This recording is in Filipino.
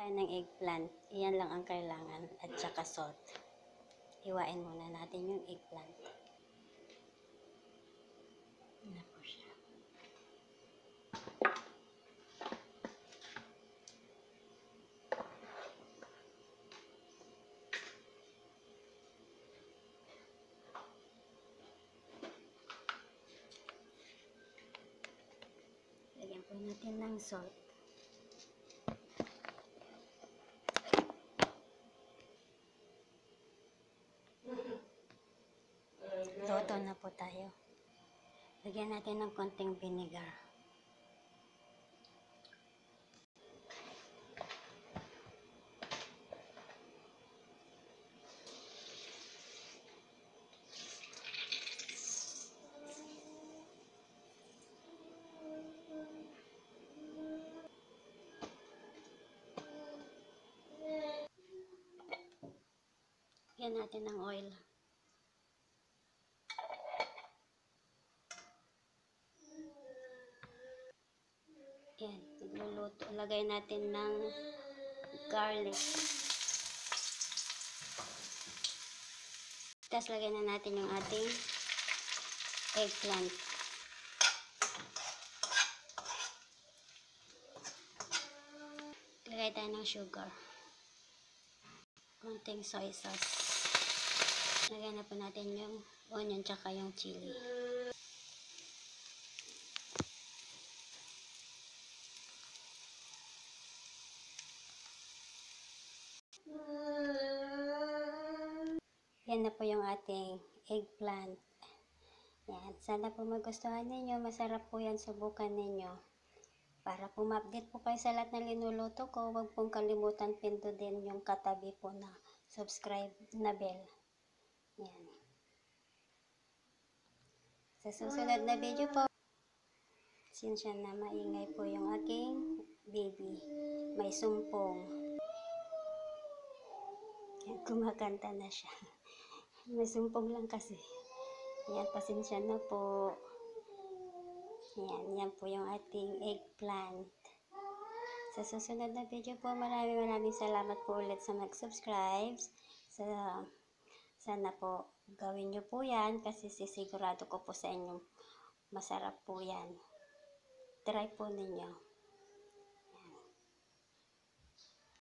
tayo ng eggplant. Iyan lang ang kailangan at saka salt. Hiwain muna natin yung eggplant. Yan po siya. Lagyan po natin ng salt. Luto na po tayo. Lagyan natin ng konting vinegar. Lagyan natin ng oil. Yan, nagluluto. Lagay natin ng garlic. Tapos lagay na natin yung ating eggplant. Lagay tayo ng sugar. Konting soy sauce. Lagay na po natin yung onion tsaka yung chili. Yan na po yung ating eggplant. Yan. Sana po magustuhan ninyo. Masarap po yan. Subukan ninyo. Para po ma-update po kayo sa lahat ng linuluto ko, huwag pong kalimutan pindutin yung katabi po na subscribe na bell. Yan. Sa susunod na video po, sinsya na maingay po yung aking baby. May sumpong. Yan, kumakanta na siya. May sumpong lang kasi. Yan, pasensya na po. Yan po yung ating eggplant. Sa susunod na video po, maraming salamat po ulit sa mag-subscribe. Sana po gawin nyo po yan kasi sisigurado ko po sa inyo masarap po yan. Try po ninyo.